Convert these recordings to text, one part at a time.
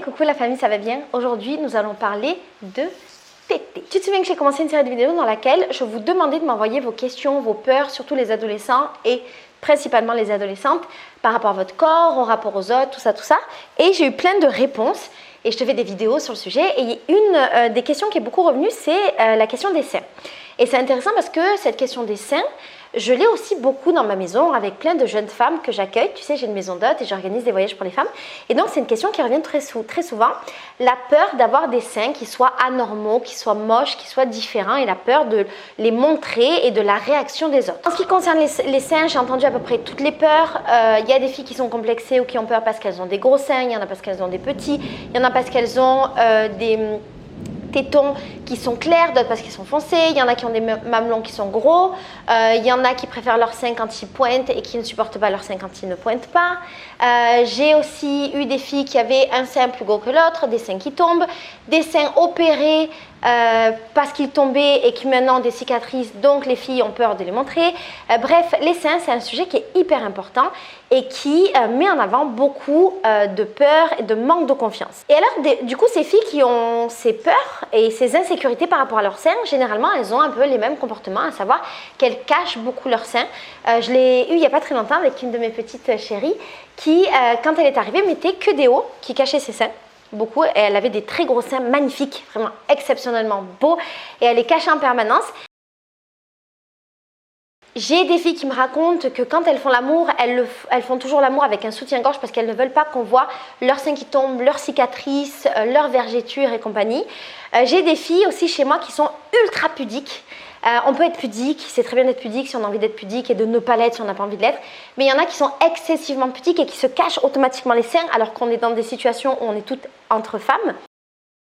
coucou la famille, ça va bien? Aujourd'hui, nous allons parler de tétés. Tu te souviens que j'ai commencé une série de vidéos dans laquelle je vous demandais de m'envoyer vos questions, vos peurs, surtout les adolescents et principalement les adolescentes, par rapport à votre corps, au rapport aux autres, tout ça. Et j'ai eu plein de réponses et je te fais des vidéos sur le sujet. Et une des questions qui est beaucoup revenue, c'est la question des seins. Et c'est intéressant parce que cette question des seins, je l'ai aussi beaucoup dans ma maison avec plein de jeunes femmes que j'accueille. Tu sais, j'ai une maison d'hôtes et j'organise des voyages pour les femmes. Et donc, c'est une question qui revient très souvent. La peur d'avoir des seins qui soient anormaux, qui soient moches, qui soient différents et la peur de les montrer et de la réaction des autres. En ce qui concerne les seins, j'ai entendu à peu près toutes les peurs. Il y a des filles qui sont complexées ou qui ont peur parce qu'elles ont des gros seins. Il y en a parce qu'elles ont des petits. Il y en a parce qu'elles ont des tétons qui sont clairs, d'autres parce qu'ils sont foncés, il y en a qui ont des mamelons qui sont gros, il y en a qui préfèrent leurs seins quand ils pointent et qui ne supportent pas leurs seins quand ils ne pointent pas. J'ai aussi eu des filles qui avaient un sein plus gros que l'autre, des seins qui tombent, des seins opérés parce qu'ils tombaient et qui maintenant ont des cicatrices, donc les filles ont peur de les montrer. Bref, les seins, c'est un sujet qui est hyper important et qui met en avant beaucoup de peur et de manque de confiance. Et alors, du coup, ces filles qui ont ces peurs et ces insécurités par rapport à leurs seins, généralement, elles ont un peu les mêmes comportements, à savoir qu'elles cachent beaucoup leurs seins. Je l'ai eu il n'y a pas très longtemps avec une de mes petites chéries qui, quand elle est arrivée, mettait que des hauts qui cachaient ses seins. Beaucoup, et elle avait des très gros seins magnifiques, vraiment exceptionnellement beaux, et elle les cachait en permanence. J'ai des filles qui me racontent que quand elles font l'amour, elles font toujours l'amour avec un soutien-gorge parce qu'elles ne veulent pas qu'on voit leurs seins qui tombent, leurs cicatrices, leurs vergetures et compagnie. J'ai des filles aussi chez moi qui sont ultra pudiques. On peut être pudique, c'est très bien d'être pudique si on a envie d'être pudique et de ne pas l'être si on n'a pas envie de l'être. Mais il y en a qui sont excessivement pudiques et qui se cachent automatiquement les seins alors qu'on est dans des situations où on est toutes entre femmes.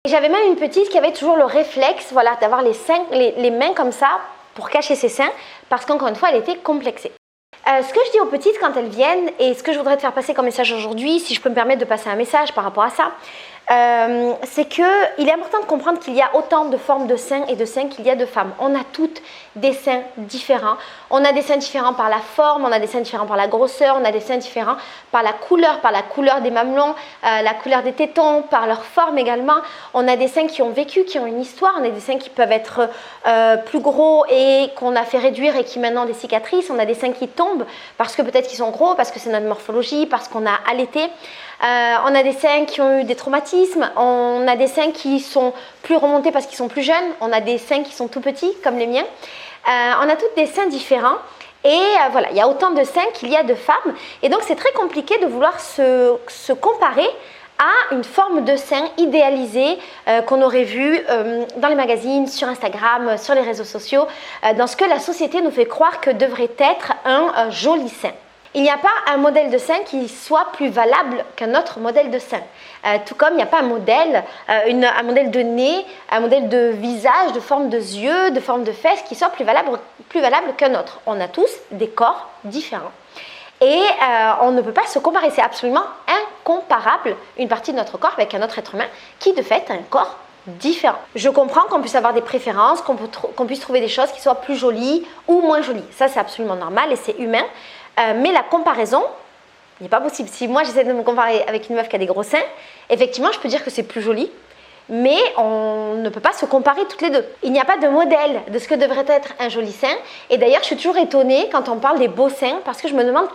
Et j'avais même une petite qui avait toujours le réflexe, voilà, d'avoir les mains comme ça pour cacher ses seins parce qu'encore une fois, elle était complexée. Ce que je dis aux petites quand elles viennent et ce que je voudrais te faire passer comme message aujourd'hui, si je peux me permettre de passer un message par rapport à ça, c'est qu'il est important de comprendre qu'il y a autant de formes de seins et de seins qu'il y a de femmes. On a toutes des seins différents. On a des seins différents par la forme, on a des seins différents par la grosseur, on a des seins différents par la couleur des mamelons, la couleur des tétons, par leur forme également. On a des seins qui ont vécu, qui ont une histoire. On a des seins qui peuvent être plus gros et qu'on a fait réduire et qui maintenant ont des cicatrices. On a des seins qui tombent parce que peut-être qu'ils sont gros, parce que c'est notre morphologie, parce qu'on a allaité. On a des seins qui ont eu des traumatismes, on a des seins qui sont plus remontés parce qu'ils sont plus jeunes, on a des seins qui sont tout petits comme les miens. On a toutes des seins différents et voilà, il y a autant de seins qu'il y a de femmes et donc c'est très compliqué de vouloir se comparer à une forme de sein idéalisée qu'on aurait vu dans les magazines, sur Instagram, sur les réseaux sociaux, dans ce que la société nous fait croire que devrait être un joli sein. Il n'y a pas un modèle de sein qui soit plus valable qu'un autre modèle de sein. Tout comme il n'y a pas un modèle de nez, un modèle de visage, de forme de yeux, de forme de fesses qui soit plus valable qu'un autre. On a tous des corps différents. Et on ne peut pas se comparer. C'est absolument incomparable une partie de notre corps avec un autre être humain qui de fait a un corps différent. Je comprends qu'on puisse avoir des préférences, qu'on puisse trouver des choses qui soient plus jolies ou moins jolies. Ça, c'est absolument normal et c'est humain. Mais la comparaison n'est pas possible. Si moi j'essaie de me comparer avec une meuf qui a des gros seins, effectivement je peux dire que c'est plus joli, mais on ne peut pas se comparer toutes les deux. Il n'y a pas de modèle de ce que devrait être un joli sein. Et d'ailleurs je suis toujours étonnée quand on parle des beaux seins parce que je me demande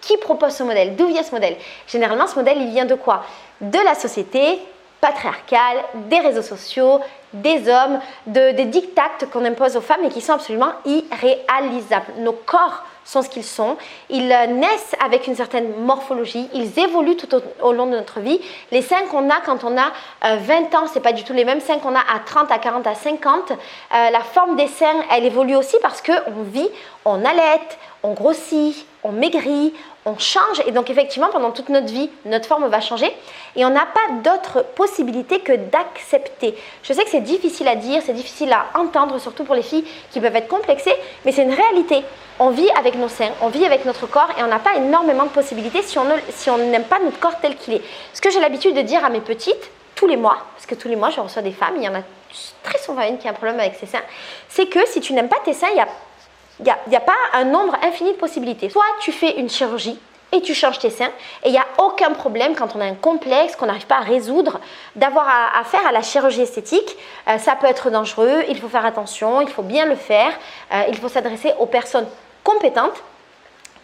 qui propose ce modèle, d'où vient ce modèle. Généralement ce modèle il vient de quoi? De la société patriarcale, des réseaux sociaux, des hommes, des dictats qu'on impose aux femmes et qui sont absolument irréalisables. Nos corps sont ce qu'ils sont, ils naissent avec une certaine morphologie, ils évoluent tout au long de notre vie. Les seins qu'on a quand on a 20 ans, c'est pas du tout les mêmes seins qu'on a à 30, à 40, à 50. La forme des seins, elle évolue aussi parce qu'on vit, on allaite, on grossit, on maigrit, on change et donc effectivement pendant toute notre vie, notre forme va changer et on n'a pas d'autre possibilité que d'accepter. Je sais que c'est difficile à dire, c'est difficile à entendre, surtout pour les filles qui peuvent être complexées, mais c'est une réalité. On vit avec nos seins, on vit avec notre corps et on n'a pas énormément de possibilités si on n'aime pas notre corps tel qu'il est. Ce que j'ai l'habitude de dire à mes petites, tous les mois, parce que tous les mois je reçois des femmes, il y en a très souvent une qui a un problème avec ses seins, c'est que si tu n'aimes pas tes seins, il n'y a pas un nombre infini de possibilités. Soit tu fais une chirurgie et tu changes tes seins. Et il n'y a aucun problème quand on a un complexe qu'on n'arrive pas à résoudre d'avoir à faire à la chirurgie esthétique. Ça peut être dangereux, il faut faire attention, il faut bien le faire, il faut s'adresser aux personnes compétentes.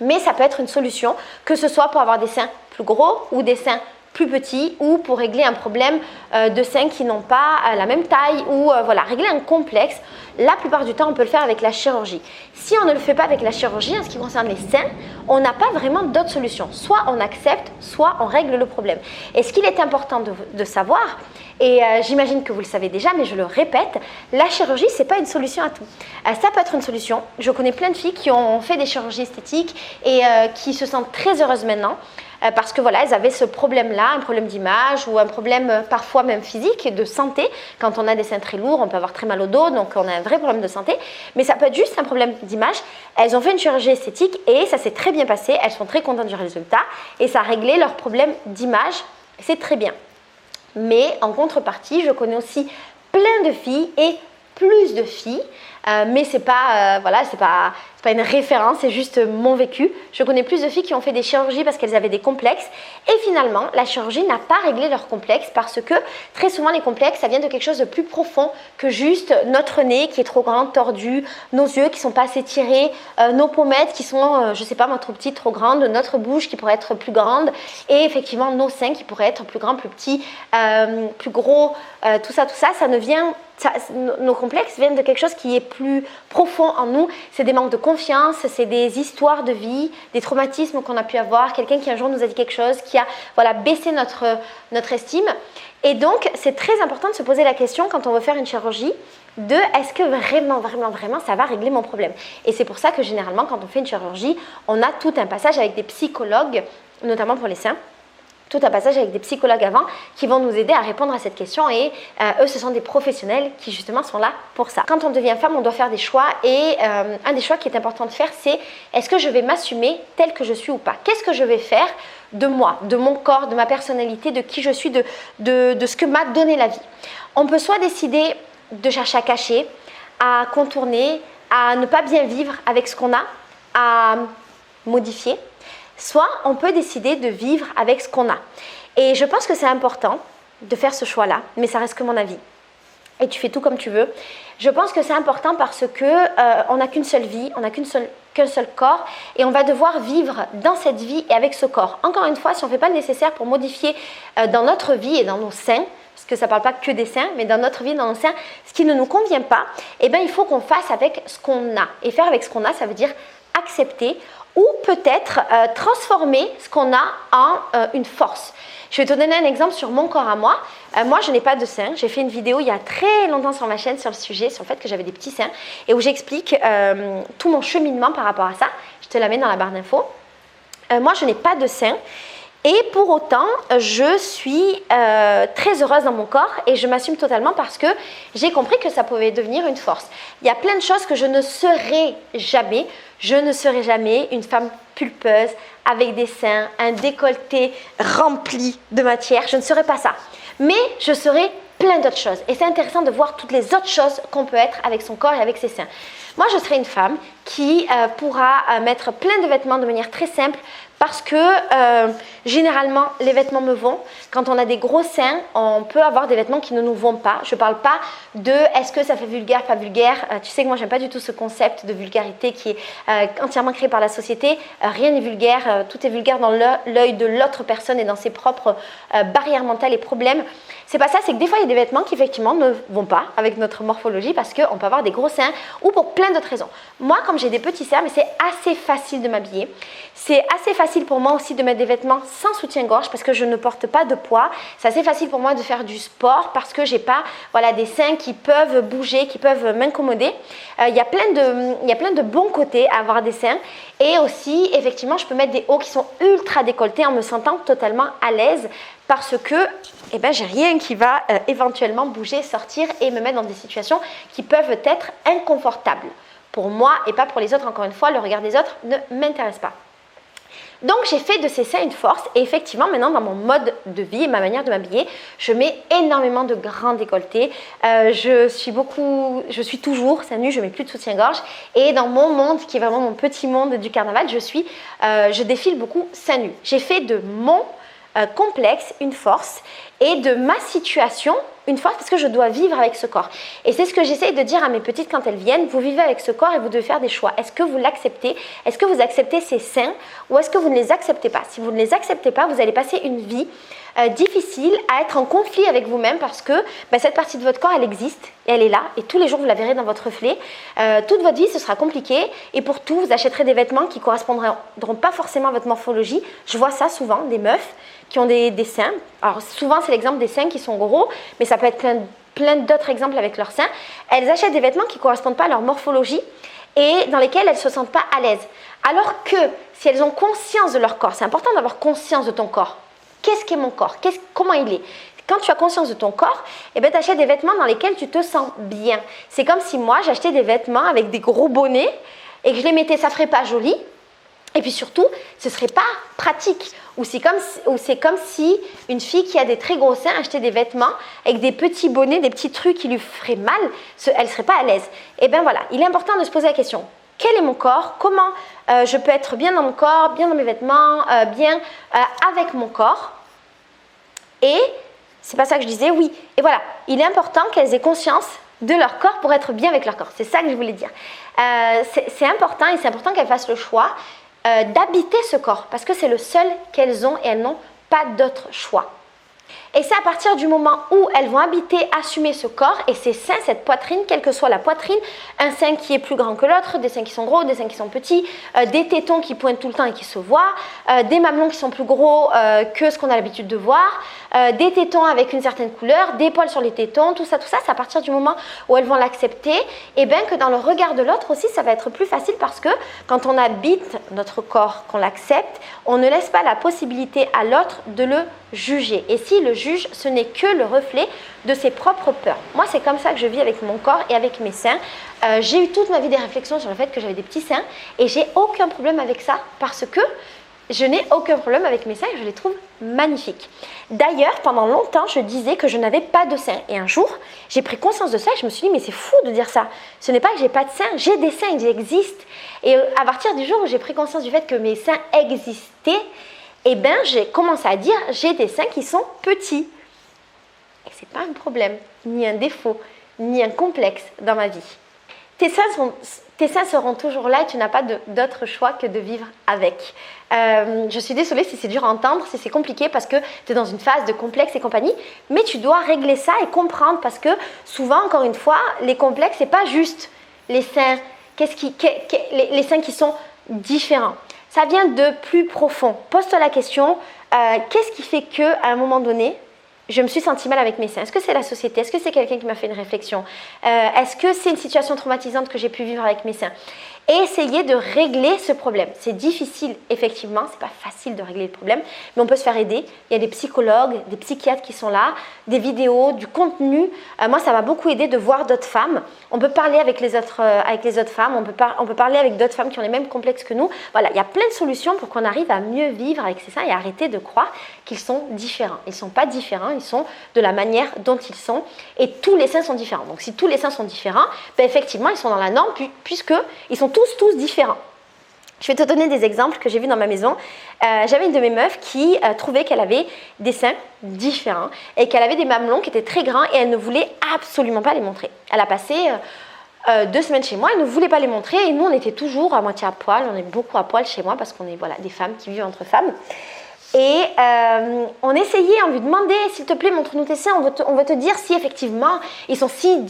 Mais ça peut être une solution, que ce soit pour avoir des seins plus gros ou des seins plus petits ou pour régler un problème de seins qui n'ont pas la même taille ou voilà, régler un complexe. La plupart du temps, on peut le faire avec la chirurgie. Si on ne le fait pas avec la chirurgie, en ce qui concerne les seins, on n'a pas vraiment d'autre solution. Soit on accepte, soit on règle le problème. Et ce qu'il est important de savoir, et j'imagine que vous le savez déjà, mais je le répète, la chirurgie, ce n'est pas une solution à tout. Ça peut être une solution. Je connais plein de filles qui ont fait des chirurgies esthétiques et qui se sentent très heureuses maintenant. Parce que voilà, elles avaient ce problème-là, un problème d'image ou un problème parfois même physique et de santé. Quand on a des seins très lourds, on peut avoir très mal au dos, donc on a un vrai problème de santé. Mais ça peut être juste un problème d'image. Elles ont fait une chirurgie esthétique et ça s'est très bien passé. Elles sont très contentes du résultat et ça a réglé leur problème d'image. C'est très bien. Mais en contrepartie, je connais aussi plein de filles et plus de filles, mais c'est pas une référence, c'est juste mon vécu. Je connais plus de filles qui ont fait des chirurgies parce qu'elles avaient des complexes et finalement la chirurgie n'a pas réglé leurs complexes parce que très souvent les complexes ça vient de quelque chose de plus profond que juste notre nez qui est trop grand, tordu, nos yeux qui sont pas assez tirés, nos pommettes qui sont je sais pas moi trop petites, trop grandes, notre bouche qui pourrait être plus grande et effectivement nos seins qui pourraient être plus grands, plus petits, plus gros, tout ça ça ne vient nos complexes viennent de quelque chose qui est plus profond en nous. C'est des manques de confiance, c'est des histoires de vie, des traumatismes qu'on a pu avoir, quelqu'un qui un jour nous a dit quelque chose, qui a baissé notre estime. Et donc, c'est très important de se poser la question quand on veut faire une chirurgie de est-ce que vraiment ça va régler mon problème. Et c'est pour ça que généralement, quand on fait une chirurgie, on a tout un passage avec des psychologues, notamment pour les seins. Tout un passage avec des psychologues avant qui vont nous aider à répondre à cette question et eux ce sont des professionnels qui justement sont là pour ça. Quand on devient femme on doit faire des choix et un des choix qui est important de faire c'est est-ce que je vais m'assumer telle que je suis ou pas? Qu'est-ce que je vais faire de moi, de mon corps, de ma personnalité, de qui je suis, de ce que m'a donné la vie? On peut soit décider de chercher à cacher, à contourner, à ne pas bien vivre avec ce qu'on a, à modifier. Soit on peut décider de vivre avec ce qu'on a. Et je pense que c'est important de faire ce choix-là, mais ça reste que mon avis. Et tu fais tout comme tu veux. Je pense que c'est important parce que on n'a qu'une seule vie, on n'a qu'un seul corps et on va devoir vivre dans cette vie et avec ce corps. Encore une fois, si on ne fait pas le nécessaire pour modifier dans notre vie et dans nos seins, parce que ça ne parle pas que des seins, mais dans notre vie, dans nos seins, ce qui ne nous convient pas, eh bien, il faut qu'on fasse avec ce qu'on a. Et faire avec ce qu'on a, ça veut dire accepter ou peut-être transformer ce qu'on a en une force. Je vais te donner un exemple sur mon corps à moi. Moi, je n'ai pas de seins. J'ai fait une vidéo il y a très longtemps sur ma chaîne sur le sujet, sur le fait que j'avais des petits seins et où j'explique tout mon cheminement par rapport à ça. Je te la mets dans la barre d'infos. Moi, je n'ai pas de seins. Et pour autant, je suis très heureuse dans mon corps et je m'assume totalement parce que j'ai compris que ça pouvait devenir une force. Il y a plein de choses que je ne serai jamais. Je ne serai jamais une femme pulpeuse avec des seins, un décolleté rempli de matière. Je ne serai pas ça. Mais je serai plein d'autres choses. Et c'est intéressant de voir toutes les autres choses qu'on peut être avec son corps et avec ses seins. Moi, je serai une femme qui pourra mettre plein de vêtements de manière très simple parce que généralement, les vêtements me vont. Quand on a des gros seins, on peut avoir des vêtements qui ne nous vont pas. Je ne parle pas de est-ce que ça fait vulgaire, pas vulgaire. Tu sais que moi, je n'aime pas du tout ce concept de vulgarité qui est entièrement créé par la société. Rien n'est vulgaire. Tout est vulgaire dans l'œil de l'autre personne et dans ses propres barrières mentales et problèmes. C'est pas ça, c'est que des fois, il y a des vêtements qui effectivement ne vont pas avec notre morphologie parce qu'on peut avoir des gros seins ou pour plein d'autres raisons. Moi, comme j'ai des petits seins, mais c'est assez facile de m'habiller. C'est assez facile pour moi aussi de mettre des vêtements sans soutien-gorge parce que je ne porte pas de poids. C'est assez facile pour moi de faire du sport parce que j'ai pas des seins qui peuvent bouger, qui peuvent m'incommoder. Il y a plein de bons côtés à avoir des seins et aussi effectivement je peux mettre des hauts qui sont ultra décolletés en me sentant totalement à l'aise parce que j'ai rien qui va éventuellement bouger, sortir et me mettre dans des situations qui peuvent être inconfortables pour moi et pas pour les autres. Encore une fois, le regard des autres ne m'intéresse pas. Donc j'ai fait de ces seins une force et effectivement maintenant dans mon mode de vie et ma manière de m'habiller, je mets énormément de grands décolletés. Je suis toujours seins nus, je mets plus de soutien-gorge et dans mon monde qui est vraiment mon petit monde du carnaval, je défile beaucoup seins nus. J'ai fait de mon complexe une force et de ma situation une force parce que je dois vivre avec ce corps. Et c'est ce que j'essaye de dire à mes petites quand elles viennent, vous vivez avec ce corps et vous devez faire des choix. Est-ce que vous l'acceptez? Est-ce que vous acceptez ces seins ou est-ce que vous ne les acceptez pas? Si vous ne les acceptez pas, vous allez passer une vie difficile à être en conflit avec vous-même parce que cette partie de votre corps, elle existe et elle est là et tous les jours vous la verrez dans votre reflet. Toute votre vie, ce sera compliqué et pour tout, vous achèterez des vêtements qui ne correspondront pas forcément à votre morphologie. Je vois ça souvent, des meufs qui ont des seins. Alors souvent, c'est l'exemple des seins qui sont gros, mais ça peut être plein d'autres exemples avec leurs seins. Elles achètent des vêtements qui ne correspondent pas à leur morphologie et dans lesquels elles ne se sentent pas à l'aise. Alors que si elles ont conscience de leur corps, c'est important d'avoir conscience de ton corps. Qu'est-ce qu'est mon corps? Comment il est? Quand tu as conscience de ton corps, tu achètes des vêtements dans lesquels tu te sens bien. C'est comme si moi, j'achetais des vêtements avec des gros bonnets et que je les mettais, ça ne ferait pas joli. Et puis surtout, ce ne serait pas pratique. Ou c'est comme si une fille qui a des très gros seins achetait des vêtements avec des petits bonnets, des petits trucs qui lui feraient mal, elle ne serait pas à l'aise. Et bien voilà, il est important de se poser la question. Quel est mon corps? Comment je peux être bien dans mon corps, bien dans mes vêtements, bien avec mon corps? Et c'est pas ça que je disais, oui. Et voilà, il est important qu'elles aient conscience de leur corps pour être bien avec leur corps. C'est ça que je voulais dire. C'est important et c'est important qu'elles fassent le choix d'habiter ce corps parce que c'est le seul qu'elles ont et elles n'ont pas d'autre choix. Et c'est à partir du moment où elles vont habiter, assumer ce corps et ces seins, cette poitrine, quelle que soit la poitrine, un sein qui est plus grand que l'autre, des seins qui sont gros, des seins qui sont petits, des tétons qui pointent tout le temps et qui se voient, des mamelons qui sont plus gros que ce qu'on a l'habitude de voir, des tétons avec une certaine couleur, des poils sur les tétons, tout ça, c'est à partir du moment où elles vont l'accepter, et bien que dans le regard de l'autre aussi, ça va être plus facile parce que quand on habite notre corps, qu'on l'accepte, on ne laisse pas la possibilité à l'autre de le juger. Et si le juge, ce n'est que le reflet de ses propres peurs. Moi, c'est comme ça que je vis avec mon corps et avec mes seins. J'ai eu toute ma vie des réflexions sur le fait que j'avais des petits seins et j'ai aucun problème avec ça parce que je n'ai aucun problème avec mes seins et je les trouve magnifiques. D'ailleurs, pendant longtemps, je disais que je n'avais pas de seins. Et un jour, j'ai pris conscience de ça et je me suis dit, mais c'est fou de dire ça. Ce n'est pas que j'ai pas de seins, j'ai des seins, ils existent. Et à partir du jour où j'ai pris conscience du fait que mes seins existaient, eh bien, j'ai commencé à dire, j'ai des seins qui sont petits. Et ce n'est pas un problème, ni un défaut, ni un complexe dans ma vie. Tes seins seront toujours là et tu n'as pas d'autre choix que de vivre avec. Je suis désolée si c'est dur à entendre, si c'est compliqué parce que tu es dans une phase de complexe et compagnie, mais tu dois régler ça et comprendre parce que souvent, encore une fois, les complexes, ce n'est pas juste les seins, les seins qui sont différents. Ça vient de plus profond. Pose-toi la question, qu'est-ce qui fait qu'à un moment donné, je me suis sentie mal avec mes seins? Est-ce que c'est la société? Est-ce que c'est quelqu'un qui m'a fait une réflexion? Est-ce que c'est une situation traumatisante que j'ai pu vivre avec mes seins? Et essayer de régler ce problème. C'est difficile, effectivement, c'est pas facile de régler le problème, mais on peut se faire aider. Il y a des psychologues, des psychiatres qui sont là, des vidéos, du contenu. Moi, ça m'a beaucoup aidé de voir d'autres femmes. On peut parler avec les autres femmes, on peut parler avec d'autres femmes qui ont les mêmes complexes que nous. Voilà, il y a plein de solutions pour qu'on arrive à mieux vivre avec ces seins et arrêter de croire qu'ils sont différents. Ils ne sont pas différents, ils sont de la manière dont ils sont. Et tous les seins sont différents. Donc, si tous les seins sont différents, ben, effectivement, ils sont dans la norme puisqu'ils sont tous différents. Je vais te donner des exemples que j'ai vus dans ma maison. J'avais une de mes meufs qui trouvait qu'elle avait des seins différents et qu'elle avait des mamelons qui étaient très grands et elle ne voulait absolument pas les montrer. Elle a passé 2 semaines chez moi, elle ne voulait pas les montrer et nous on était toujours à moitié à poil, on est beaucoup à poil chez moi parce qu'on est des femmes qui vivent entre femmes. Et on essayait, on lui demandait, s'il te plaît, montre-nous tes seins, on veut te dire si effectivement ils sont si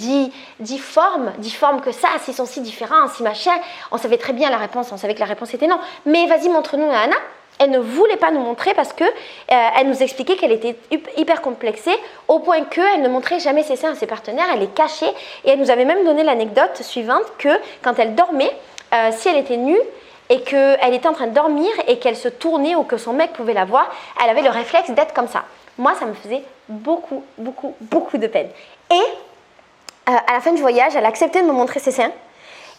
difformes que ça, s'ils sont si différents, si machin. On savait très bien la réponse, on savait que la réponse était non. Mais vas-y, montre-nous, Anna. Elle ne voulait pas nous montrer parce que elle nous expliquait qu'elle était hyper complexée au point qu'elle ne montrait jamais ses seins à ses partenaires, elle les cachait. Et elle nous avait même donné l'anecdote suivante que quand elle dormait, si elle était nue, et qu'elle était en train de dormir et qu'elle se tournait ou que son mec pouvait la voir, elle avait le réflexe d'être comme ça. Moi, ça me faisait beaucoup de peine. Et à la fin du voyage, elle a accepté de me montrer ses seins.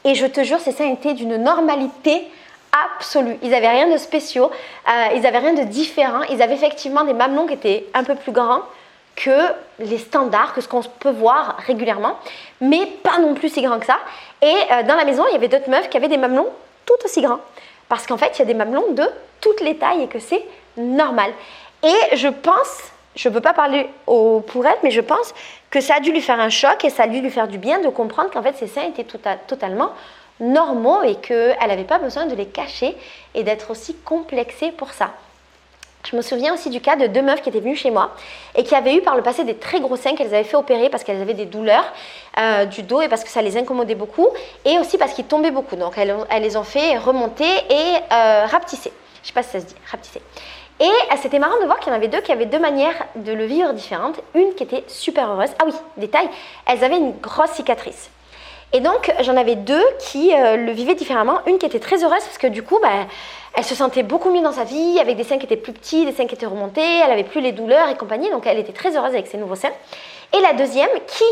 Et je te jure, ses seins étaient d'une normalité absolu. Ils n'avaient rien de spéciaux, ils n'avaient rien de différent. Ils avaient effectivement des mamelons qui étaient un peu plus grands que les standards, que ce qu'on peut voir régulièrement, mais pas non plus si grands que ça. Et dans la maison, il y avait d'autres meufs qui avaient des mamelons tout aussi grands. Parce qu'en fait, il y a des mamelons de toutes les tailles et que c'est normal. Et je pense, je ne peux pas parler pour elle, mais je pense que ça a dû lui faire un choc et ça a dû lui faire du bien de comprendre qu'en fait, ses seins étaient totalement normaux et qu'elle n'avait pas besoin de les cacher et d'être aussi complexée pour ça. Je me souviens aussi du cas de 2 meufs qui étaient venues chez moi et qui avaient eu par le passé des très gros seins qu'elles avaient fait opérer parce qu'elles avaient des douleurs du dos et parce que ça les incommodait beaucoup et aussi parce qu'ils tombaient beaucoup. Donc elles les ont fait remonter et rapetisser. Je ne sais pas si ça se dit, rapetisser. Et c'était marrant de voir qu'il y en avait 2 qui avaient 2 manières de le vivre différentes. Une qui était super heureuse. Ah oui, détail, elles avaient une grosse cicatrice. Et donc, j'en avais 2 qui le vivaient différemment. Une qui était très heureuse parce que du coup, elle se sentait beaucoup mieux dans sa vie, avec des seins qui étaient plus petits, des seins qui étaient remontés, elle n'avait plus les douleurs et compagnie, donc elle était très heureuse avec ses nouveaux seins. Et la deuxième qui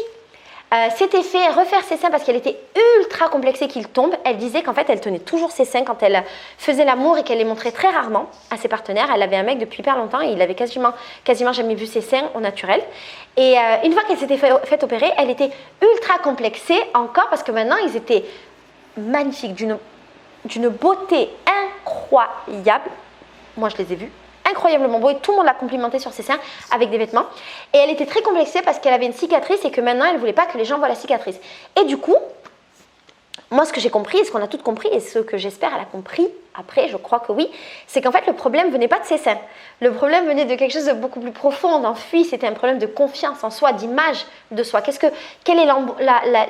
s'était fait refaire ses seins parce qu'elle était ultra complexée qu'ils tombent. Elle disait qu'en fait, elle tenait toujours ses seins quand elle faisait l'amour et qu'elle les montrait très rarement à ses partenaires. Elle avait un mec depuis hyper longtemps et il avait quasiment jamais vu ses seins au naturel. Et une fois qu'elle s'était fait opérer, elle était ultra complexée encore parce que maintenant, ils étaient magnifiques, d'une beauté incroyable. Moi, je les ai vus. Incroyablement beau et tout le monde l'a complimenté sur ses seins avec des vêtements. Et elle était très complexée parce qu'elle avait une cicatrice et que maintenant, elle ne voulait pas que les gens voient la cicatrice. Et du coup, moi, ce que j'ai compris et ce qu'on a toutes compris et ce que j'espère elle a compris, après, je crois que oui, c'est qu'en fait, le problème venait pas de ses seins. Le problème venait de quelque chose de beaucoup plus profond, d'enfui. C'était un problème de confiance en soi, d'image de soi. Quelle est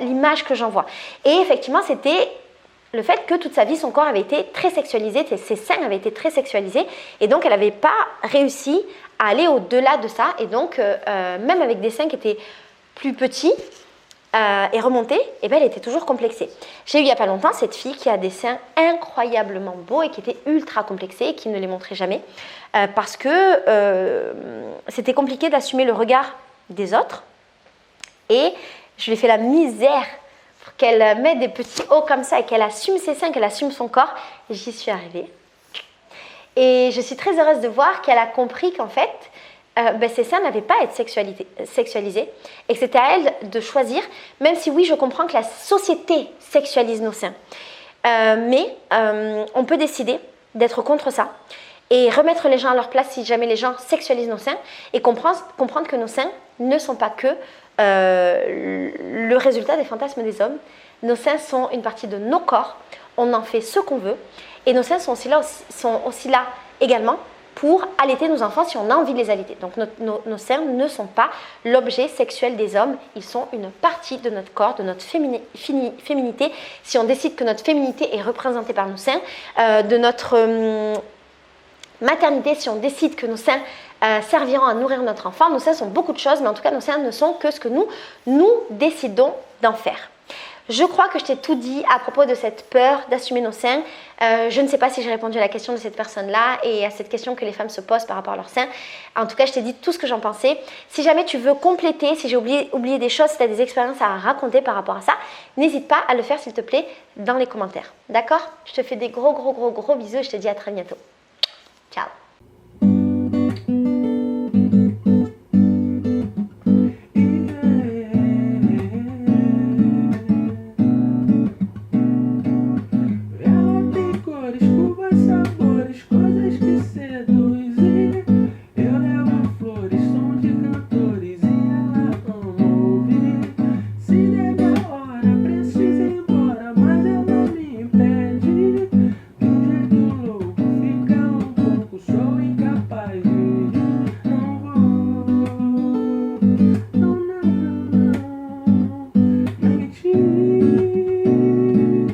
l'image que j'envoie? Et effectivement, c'était le fait que toute sa vie, son corps avait été très sexualisé, ses seins avaient été très sexualisés, et donc elle n'avait pas réussi à aller au-delà de ça, et donc même avec des seins qui étaient plus petits et remontés, et elle était toujours complexée. J'ai eu il n'y a pas longtemps cette fille qui a des seins incroyablement beaux et qui était ultra complexée et qui ne les montrait jamais, parce que c'était compliqué d'assumer le regard des autres, et je lui ai fait la misère qu'elle met des petits hauts comme ça et qu'elle assume ses seins, qu'elle assume son corps. J'y suis arrivée. Et je suis très heureuse de voir qu'elle a compris qu'en fait, ses seins n'avaient pas à être sexualisés et que c'était à elle de choisir, même si oui, je comprends que la société sexualise nos seins. Mais on peut décider d'être contre ça et remettre les gens à leur place si jamais les gens sexualisent nos seins et comprendre que nos seins ne sont pas que le résultat des fantasmes des hommes. Nos seins sont une partie de nos corps, on en fait ce qu'on veut et nos seins sont aussi là également pour allaiter nos enfants si on a envie de les allaiter. Donc nos seins ne sont pas l'objet sexuel des hommes, ils sont une partie de notre corps, de notre féminité. Si on décide que notre féminité est représentée par nos seins, de notre maternité, si on décide que nos seins serviront à nourrir notre enfant, nos seins sont beaucoup de choses, mais en tout cas nos seins ne sont que ce que nous décidons d'en faire. Je crois que je t'ai tout dit à propos de cette peur d'assumer nos seins. Je ne sais pas si j'ai répondu à la question de cette personne-là et à cette question que les femmes se posent par rapport à leurs seins. En tout cas, je t'ai dit tout ce que j'en pensais. Si jamais tu veux compléter, si j'ai oublié des choses, si tu as des expériences à raconter par rapport à ça, n'hésite pas à le faire s'il te plaît dans les commentaires. D'accord? Je te fais des gros bisous et je te dis à très bientôt. Ciao.